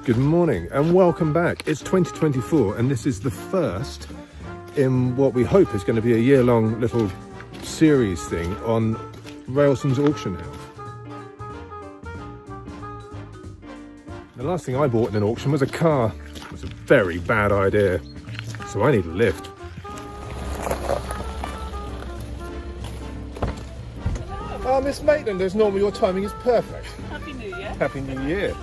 Good morning and welcome back. It's 2024 and this is the first in what we hope is going to be a year-long little series thing on Railton's Auctioneer. The last thing I bought in an auction was a car. It was a very bad idea, so I need a lift. Oh, Miss Maitland, as normal, your timing is perfect. Happy New Year. Happy New Year.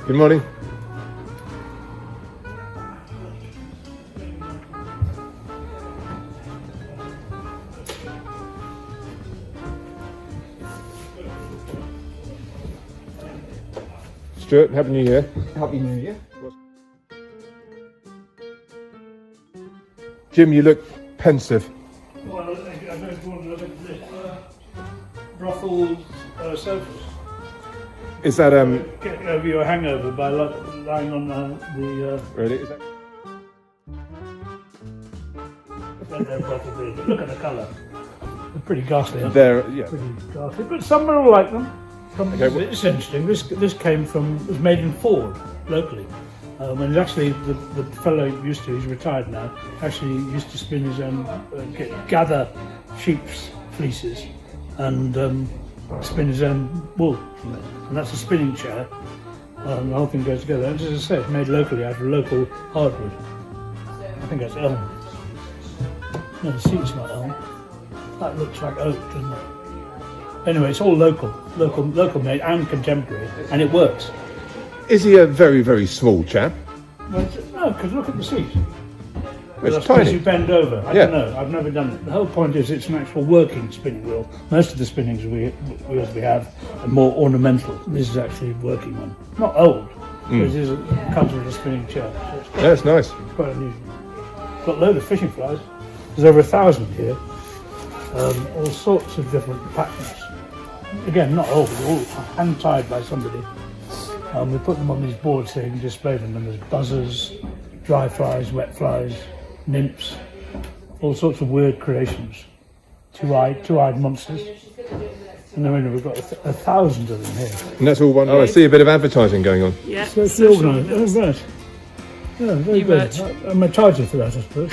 Good morning. Stuart, Happy New Year. Happy New Year. Jim, you look pensive. Well, I just want to look at this. Ruffled sofas. Is that Get over your hangover by lying on the. really? Is that? Look at the colour. They're pretty ghastly. Aren't There, yeah. Pretty ghastly, but some will like them. Okay, well- It's interesting. This came from, was made in Ford locally. And actually, the fellow used to, he's retired now, actually used to spin his own, gather sheep's fleeces and spin his own wool from it. And that's a spinning chair. The whole thing goes together. And as I say, it's made locally out of local hardwood. I think that's elm. No, the seat's not elm. That looks like oak, doesn't it? Anyway, it's all local made and contemporary, and it works. Is he a very, very small chap? Well, no, because look at the seat. It's I suppose tiny. you bend over. I Yeah. don't know. I've never done it. The whole point is it's an actual working spinning wheel. Most of the spinnings wheels we have are more ornamental. This is actually a working one. Not old, but it comes with a spinning chair. So it's quite, That's nice. quite unusual. Got a load of fishing flies. There's over 1,000 here. All sorts of different patterns. Again, not old, but all hand tied by somebody. We put them on these boards here and display them, and there's buzzers, dry flies, wet flies, nymphs, all sorts of weird creations. Two-eyed monsters. And then we've got 1,000 of them here. And that's all one. Oh, I see a bit of advertising going on. Yeah. So it's social organised. Oh, right. Yeah, very New good. merch. I'm going to charge you for that, I suppose.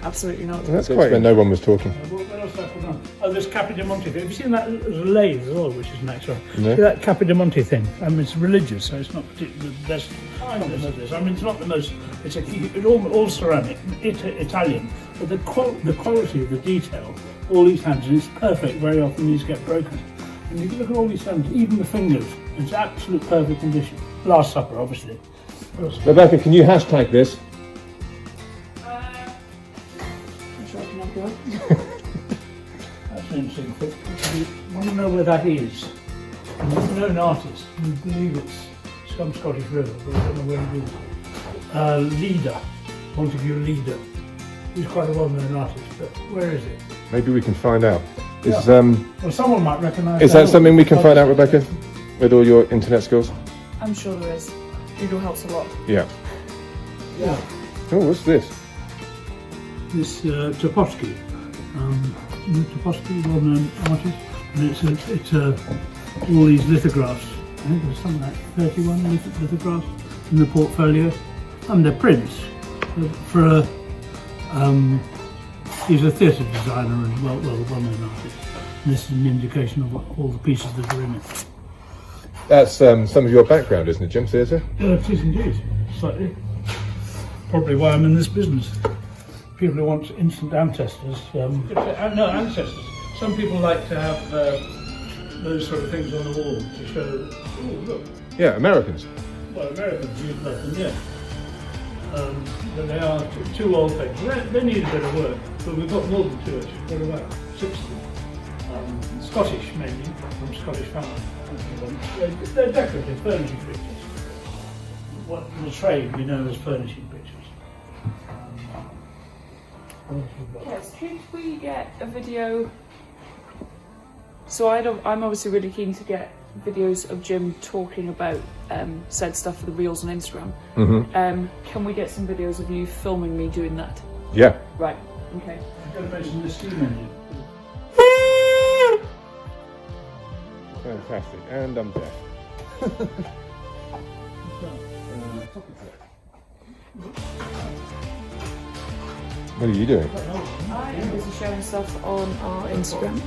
Absolutely not. That's quite when no one was talking. What else have I put on? Oh, there's Capi de Monte. Have you seen that? There's a lathe as well, which is next one. No. See that Capi de Monte thing? I mean, it's religious, so it's not particularly the best kind of this. I mean, it's not the most. It's all ceramic, Italian, but the quality of the detail, all these hands, and it's perfect. Very often these get broken. And you look at all these hands, even the fingers, it's absolute perfect condition. Last Supper, obviously. Rebecca, can you hashtag this? That's an interesting thing. You want to know where that is. And if you know an artist, you believe it's some Scottish river, but I don't know where it is. Leader, Montague Leader. He's quite a well-known artist, but where is it? Maybe we can find out. Is Well, someone might recognise is that something we can find out, Rebecca? With all your internet skills? I'm sure there is. Google helps a lot. Yeah. Yeah. Oh, what's this? This Topofsky. Topofsky, well-known artist. And it's all these lithographs. I think there's something like 31 lithographs in the portfolio. And they're prints for a. He's a theatre designer and well-known artist. And this is an indication of all the pieces that are in it. That's some of your background, isn't it, Jim? Theatre? Well, it is indeed, slightly. Probably why I'm in this business. People who want instant ancestors. No, ancestors. Some people like to have those sort of things on the wall to show. Oh, look. Yeah, Americans. Well, Americans use them, yeah. But they are two old things. They need a bit of work, but we've got more than two actually. What about 60? Scottish mainly, from Scottish families. They're decorative furnishing pictures. What in the trade we know as furnishing pictures. What else we've got? Yes, could we get a video? So I'm obviously really keen to get videos of Jim talking about said stuff for the reels on Instagram. Can we get some videos of you filming me doing that? Yeah. Right, okay. I've got to mention the steam engine. Fantastic. And I'm deaf. What are you doing? I am busy showing stuff on our Instagram,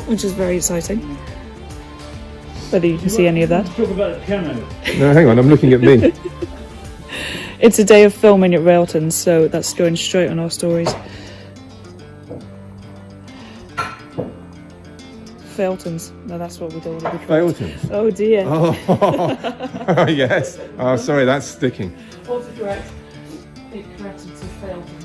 which is very exciting. Whether you can see any of that. Talk about the piano. No, hang on, I'm looking at me. It's a day of filming at Railtons, so that's going straight on our stories. Railtons. No, that's what we don't want to be called. Railtons. Oh dear. Oh, yes. Oh, sorry, that's sticking. Autocorrect. It corrected to Railtons.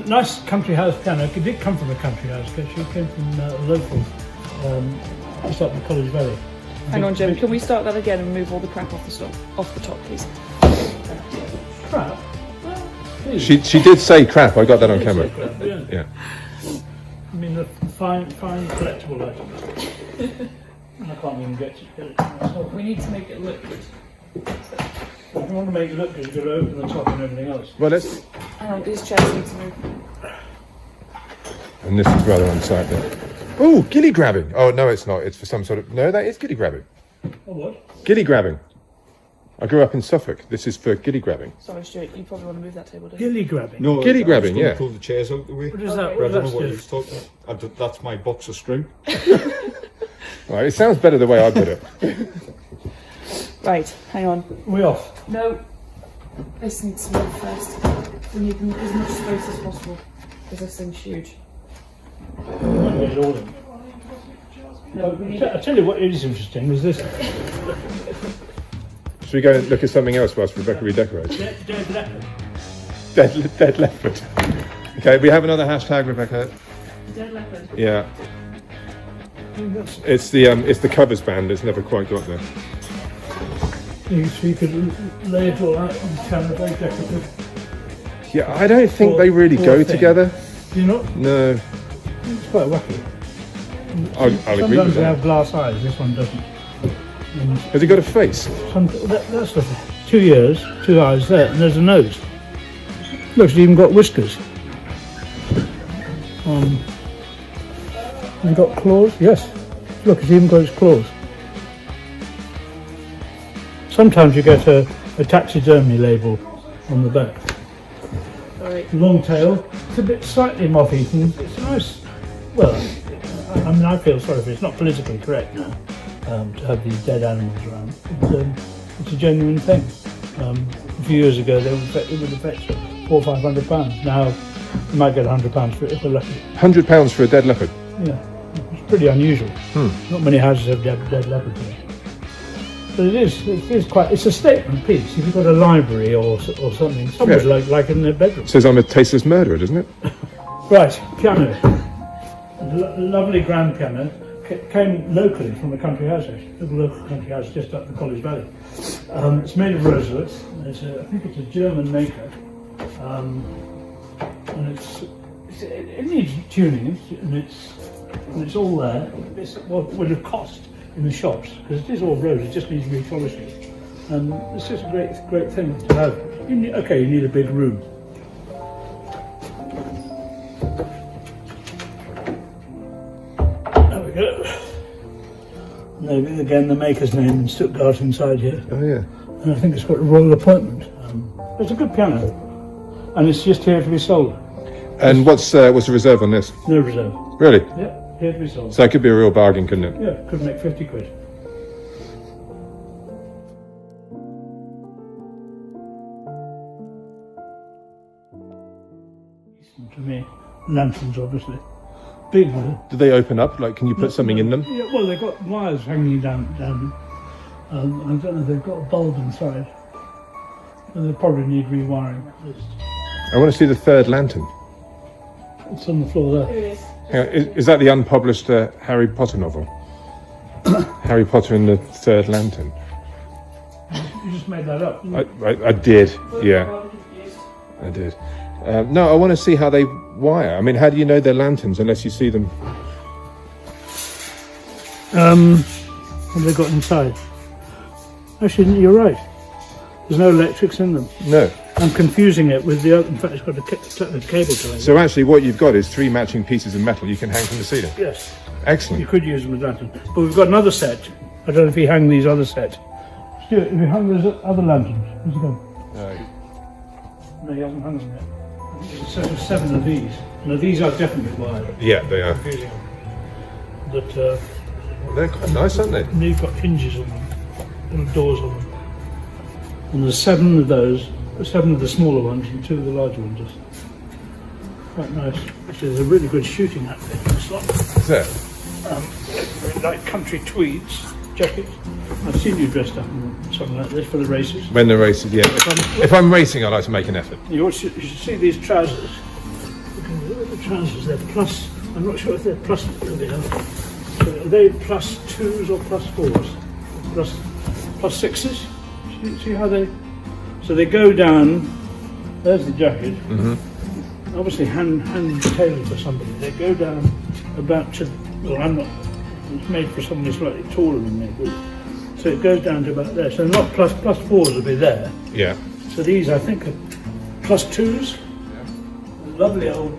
Nice country house piano. It did come from a country house. Actually, it came from a local, just up the College Valley. Hang on, Jim. Can we start that again and remove all the crap off the top, please? Crap. Please. She did say crap. I got that on camera. Crap, yeah. Yeah. I mean, the fine collectible items. And I can't even get it myself. We need to make it look good. If you want to make it look good, you've got to open the top and everything else. Well, let's. Hang on, these chairs need to move. And this is rather unsightly. Oh, gilly grabbing. Oh, no, it's not. It's for some sort of. No, that is gilly grabbing. Oh, what? Gilly grabbing. I grew up in Suffolk. This is for gilly grabbing. Sorry, Stuart, you probably want to move that table, don't you? Gilly grabbing. No, Gilly I grabbing, was gonna yeah. Pull the chairs out the way. What is that? I don't know That's what good. he's talking about. That's my box of string. Right, it sounds better the way I put it. Right, hang on. We off. No, this needs to move first. We need as much space as possible, because this thing's huge. Might get it all in. No, we need I tell you what is interesting is this. Should we go and look at something else whilst Rebecca redecorates? Dead leopard. Dead leopard. Okay, we have another hashtag, Rebecca. Dead leopard. Yeah. It's the covers band that's never quite got there. So you could lay it all out on the camera, very decorative. Yeah, I don't think they really Poor go thing. together. Do you not? No, It's quite wacky. I'll agree Sometimes with they have that. glass eyes, this one doesn't. And Has it got a face? that's the 2 ears, 2 eyes there, and there's a nose. Look, it's even got whiskers. Has it got claws? Yes. Look, it's even got its claws. Sometimes you get a taxidermy label on the back. Alright. Long tail. It's a bit slightly moth-eaten. It's nice. Well, I mean, I feel sorry for it. It's not politically correct now to have these dead animals around. It's a genuine thing. A few years ago, it would have fetched £400 or £500. Now, you might get £100 for it if we're lucky. £100 for a dead leopard. Yeah, it's pretty unusual. Not many houses have dead leopards in it. But it is quite. It's a statement piece. If you've got a library or something, somewhere Yeah. like in their bedroom. It says I'm a tasteless murderer, doesn't it? Right, piano. Lovely grand piano. Came locally from a country house, actually. A local country house just up the College Valley. It's made of roselettes. I think it's a German maker. And it needs tuning, and it's all there. It's what would have cost in the shops, because it is all rose, it just needs repolishing. And it's just a great thing to have. You need a big room. There we go. And again, the maker's name in Stuttgart inside here. Oh yeah. And I think it's got a royal appointment. It's a good piano. And it's just here to be sold. And what's the reserve on this? No reserve. Really? Yeah, here to be sold. So it could be a real bargain, couldn't it? Yeah, could make 50 quid. To me, lanterns obviously. Big one. Do they open up? Like, can you put something in them? Yeah, well, they've got wires hanging down. I don't know, they've got a bulb inside. And they probably need rewiring at least. I want to see the third lantern. It's on the floor there. Here it is. Hang on, is that the unpublished Harry Potter novel? Harry Potter and the Third Lantern. You just made that up. I did, yeah, I did. No, I want to see how they wire. I mean, how do you know they're lanterns unless you see them? What have they got inside? Actually, you're right. There's no electrics in them. No. I'm confusing it with the other. In fact, it's got a cable tie. So actually what you've got is 3 matching pieces of metal you can hang from the ceiling. Yes, you Excellent. could use them with lantern. But we've got another set. I don't know if you hang these other sets. Stuart, have you hung those other lanterns? Where's he gone? No, he hasn't hung them yet. There's a set of 7 of these. Now these are definitely wired. Yeah, they are. Confusing them. But They're quite nice, aren't they? and they've got hinges on them, and doors on them. And there's 7 of those, 7 of the smaller ones and 2 of the larger ones. Just quite nice. Actually, there's a really good shooting outfit in this lot. Is that? Like country tweeds, jackets. I've seen you dressed up in something like this for the races. When the races, yeah. If I'm racing, I like to make an effort. You should see these trousers. Look at the trousers, they're plus, I'm not sure if they're plus, are they plus 2s or plus 4s? Plus 6s? See how they, so they go down, there's the jacket, obviously hand tailored for somebody. They go down about to, well I'm not, it's made for somebody slightly taller than me, but, so it goes down to about there. So not plus 4s will be there. Yeah. So these I think are plus 2s. Lovely old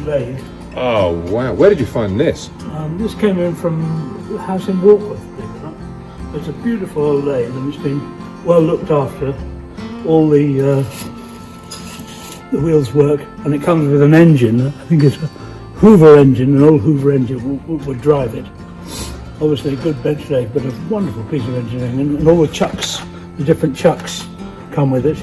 lathe. Oh, wow. Where did you find this? This came in from a house in Warkworth, believe it or not. It's a beautiful old lathe and it's been well looked after. All the wheels work and it comes with an engine. I think it's a Hoover engine, an old Hoover engine would drive it. Obviously a good bench lathe, but a wonderful piece of engineering. And all the chucks, the different chucks come with it.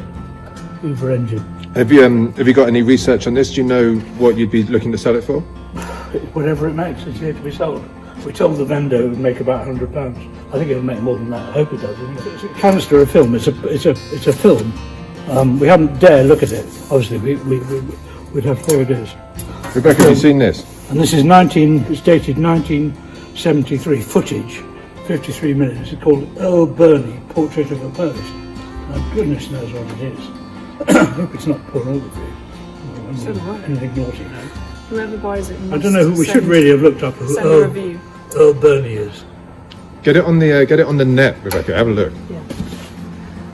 Hoover engine. Have you got any research on this? Do you know what you'd be looking to sell it for? Whatever it makes, it's here to be sold. We told the vendor it would make about £100. I think it'll make more than that. I hope it does. It's a canister of film. It's a film. We haven't dared look at it. Obviously, we'd have. There it is. Rebecca, have you seen this? And this is it's dated 1973. Footage, 53 minutes. It's called Earl Burney, Portrait of a Poet. My goodness knows what it is. I hope it's not pornography. So do I. Anything naughty. No. Whoever buys it, I don't know. We should really have looked up who send a review. Earl Burney is. Get it on the net, Rebecca. Have a look. Yeah.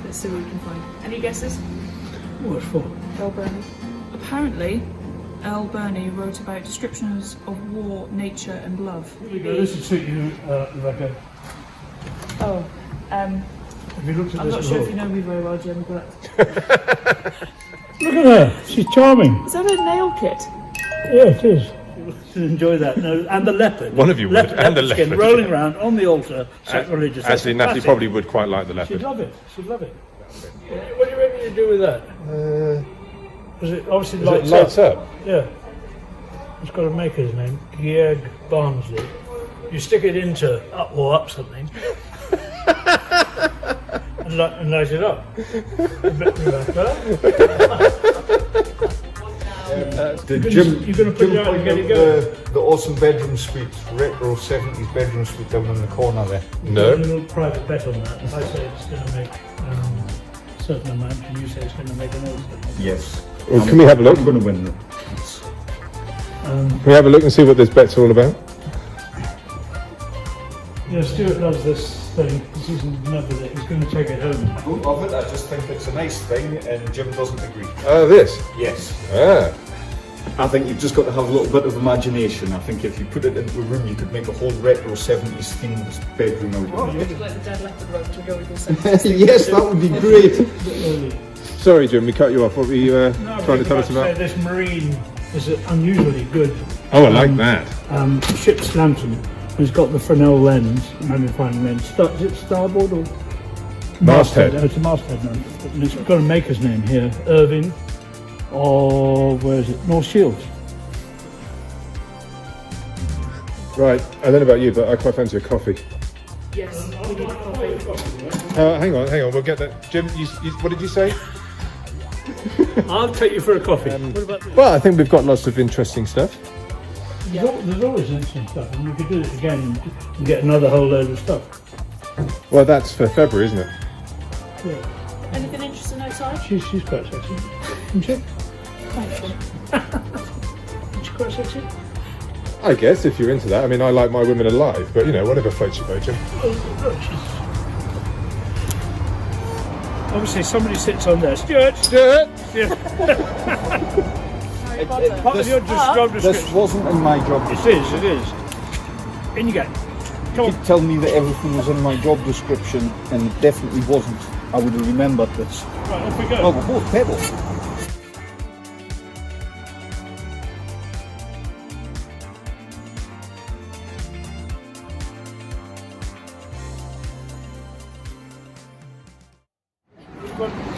Let's see what we can find. Any guesses? What for? Earl Burney. Apparently, Earl Burney wrote about descriptions of war, nature, and love. This would suit you, Rebecca. Oh, Have you looked at I'm this not sure if you know me very well, Jim, but Look at her. She's charming. is that a nail kit? Yeah, it is. You'll enjoy that. No, and the leopard. One of you would, and the skin leopard, rolling yeah. around on the altar, sacrilegious. Actually, Natalie Classic. probably would quite like the leopard. She'd love it. She'd love it. What do you reckon you'd do with that? Because it obviously lights up. Yeah. It's got a maker's name, Georg Barnsley. You stick it into up something. and light it up. Jim, you're going to put it out and get it going. the awesome bedroom suite, retro 70s bedroom suite down in the corner there. A No. little private bet on that. I say it's going to make a certain amount, and you say it's going to make another certain amount. Yes. Well, can we have a look? I'm going to win them. Can we have a look and see what this bet's all about? Yeah, Stuart loves this thing. This isn't never that he's going to take it home. I don't love it, I just think it's a nice thing, and Jim doesn't agree. Oh, this? Yes. Ah. I think you've just got to have a little bit of imagination. I think if you put it into a room, you could make a whole retro 70s themed bedroom out of it. Like the dead leopard rope to go with the Yes, that would be great. Sorry, Jim, we cut you off. What were you trying to tell us about? This marine is an unusually good Oh, I like that. ship's lantern. It's got the Fresnel lens, magnifying lens. Is it starboard or Masthead. Oh, it's a masthead now. And it's got a maker's name here, Irving of, where is it? North Shields. Right, I don't know about you, but I quite fancy a coffee. Yes, we need a coffee. Hang on, we'll get that. Jim, what did you say? I'll take you for a coffee. What about this? Well, I think we've got lots of interesting stuff. There's always interesting stuff, and we could do this again and get another whole load of stuff. Well, that's for February, isn't it? Yeah. Anything interesting outside? She's quite sexy. Isn't she? Isn't she quite sexy? I guess, if you're into that. I mean, I like my women alive, but, you know, whatever floats your boat, Jim. Oh, look, she's... Obviously, somebody sits on there. Stuart! Harry Potter. Part of your job This description. wasn't in my job It description. is, it is. In you go. Come You on. tell me that everything was in my job description, and it definitely wasn't. I would have remembered this. Right, off we Oh, go. we're both pebbles.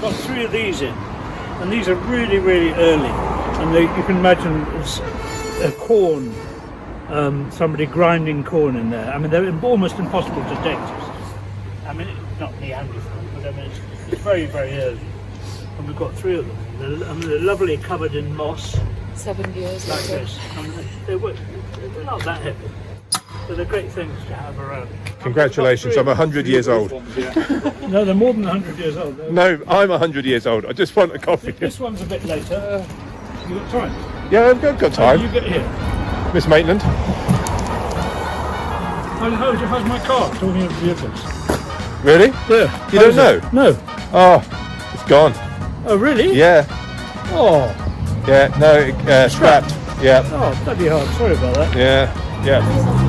Got 3 of these in, and these are really, really early. And you can imagine it's a corn, somebody grinding corn in there. I mean, they're almost impossible to date. I mean, it's not Neanderthal, but I mean, it's very, very early. And we've got 3 of them. They're lovely, covered in moss, 7 years like later. this. I mean, they're not that heavy, but they're great things to have around. Congratulations, I'm 100 years old. No, they're more than 100 years old. No, I'm 100 years old. I just want a coffee. This one's a bit later. You got time? Yeah, I've got You time. get here. Miss Maitland. How's my car? Talking of vehicles. Really? Yeah. You don't know? No. Oh, it's gone. Oh, really? Yeah, Oh. yeah, no, scrapped. Yeah, Oh, bloody hell. Sorry about that. yeah, yeah.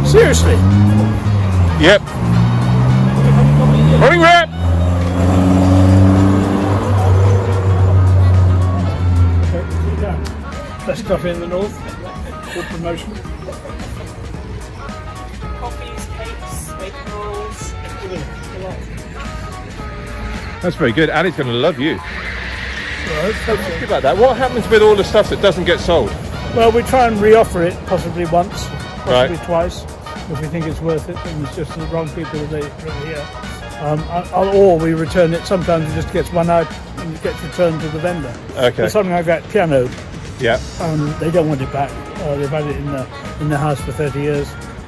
Seriously? Yep. Running wrap! Okay, sit down. Best coffee in the north. Good promotion. Coffees, cakes, bacon rolls, a lot. That's very good. Ali's going to love you. Right. Think about that. What happens with all the stuff that doesn't get sold? Well, we try and reoffer it possibly once, possibly Right. twice, if we think it's worth it, and it's just the wrong people that they here. Or we return it. Sometimes it just gets one out and it gets returned to the vendor. Okay. But something like that piano, Yeah. they don't want it back. They've had it in the house for 30 years.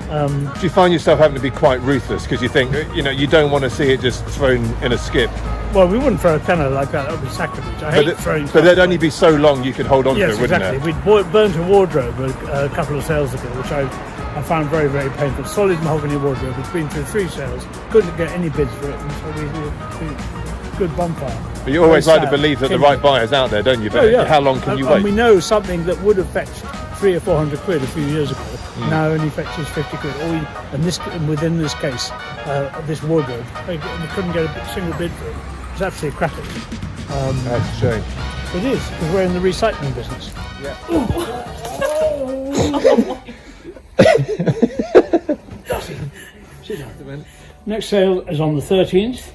Do you find yourself having to be quite ruthless because you think, you don't want to see it just thrown in a skip? Well, we wouldn't throw a piano like that. That would be sacrilege. I hate throwing. But there'd only be so long you could hold on Yes, to it, wouldn't exactly. it? We'd burnt a wardrobe a couple of sales ago, which I found very, very painful. Solid mahogany wardrobe. It's been through 3 sales. Couldn't get any bids for it, and so we good bonfire. But you always Very like to sad. believe that the right buyer's out there, don't you? But Oh, yeah. how long can you And wait? we know something that would have fetched 300 or 400 quid a few years ago now only fetches 50 quid. And within this case, this wardrobe, we couldn't get a single bid for it. It's absolutely cracking. That's a shame. It is, because we're in the recycling business. Next sale is on the 13th.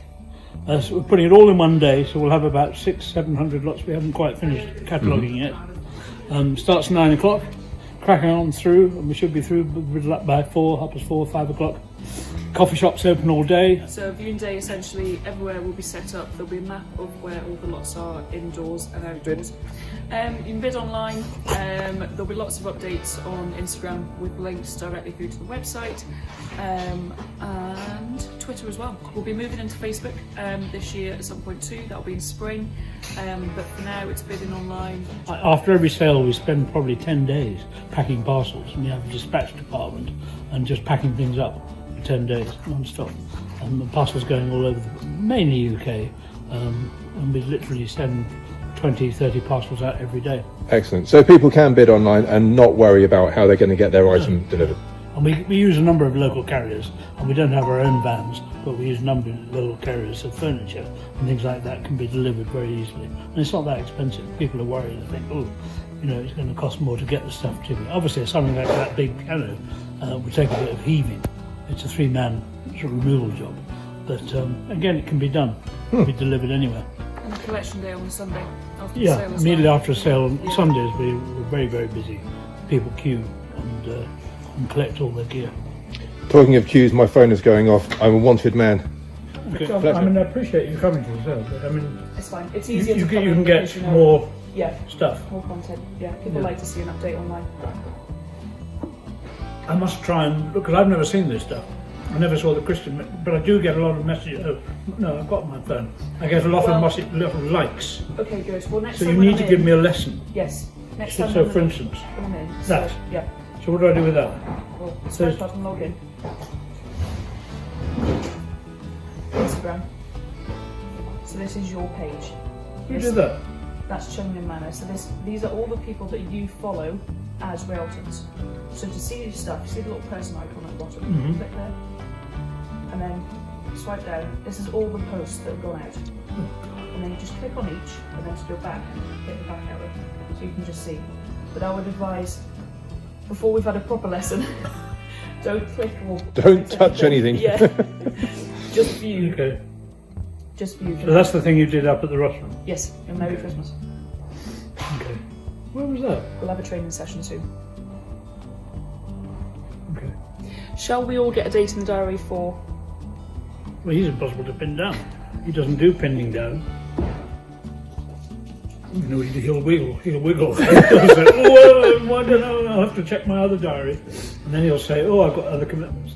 So we're putting it all in one day, so we'll have about 600-700 lots. We haven't quite finished cataloguing yet. Starts 9 o'clock, cracking on through, and we should be through with luck by 4, 5 o'clock. Coffee shops open all day. So viewing day, essentially everywhere will be set up. There'll be a map of where all the lots are indoors and outdoors. You can bid online. There'll be lots of updates on Instagram with links directly through to the website, and Twitter as well. We'll be moving into Facebook this year at some point too. That'll be in spring, but for now it's bidding online. After every sale, we spend probably 10 days packing parcels, and we have a dispatch department and just packing things up for 10 days non-stop. And the parcels going all over, mainly UK, and we literally send 20-30 parcels out every day. Excellent. So people can bid online and not worry about how they're going to get their item delivered. And we use a number of local carriers, and we don't have our own vans, but we use a number of local carriers, so furniture and things like that can be delivered very easily. And it's not that expensive. People are worried and think, it's going to cost more to get the stuff to me. Obviously, something like that big piano would take a bit of heaving. It's a 3-man sort of removal job. But again, it can be done. It can be delivered anywhere. And collection day on Sunday after the Yeah, sale as immediately well. after a sale on Sundays, we're very, very busy. People queue and collect all their gear. Talking of queues, my phone is going off. I'm a wanted man. Okay. Pleasure. I appreciate you coming to the sale, but It's fine. It's you easier to come can in get because you know- more Yeah, stuff. more content. Yeah, people like to see an update online. I must try and look, because I've never seen this stuff. I never saw the Christian, but I do get a lot of messages. Oh, no, I've got my phone. I get a lot of likes. Okay, good. Well, next So time you when need I'm to give in- me a lesson. Yes. Next So, time so when for I'm instance, when I'm in. that. So, yeah. So what do I do with that? Well, So- swipe up and log in. Instagram. So this is your page. Who did that? That's Chungmin Manor. So these are all the people that you follow as Railtons. So to see your stuff, see the little person icon at the bottom, click there, and then swipe down. This is all the posts that have gone out. And then you just click on each, and then to go back, hit the back arrow, so you can just see. But I would advise, before we've had a proper lesson, don't click or... Don't touch anything. Yeah. Just view. Okay. Just view. So that's the thing you did up at the restaurant? Yes, and Merry Christmas. Okay. Where was that? We'll have a training session soon. Okay. Shall we all get a date in the diary for... Well, he's impossible to pin down. He doesn't do pinning down. You know, he'll wiggle. He'll say, oh, I don't know, I'll have to check my other diary. And then he'll say, oh, I've got other commitments.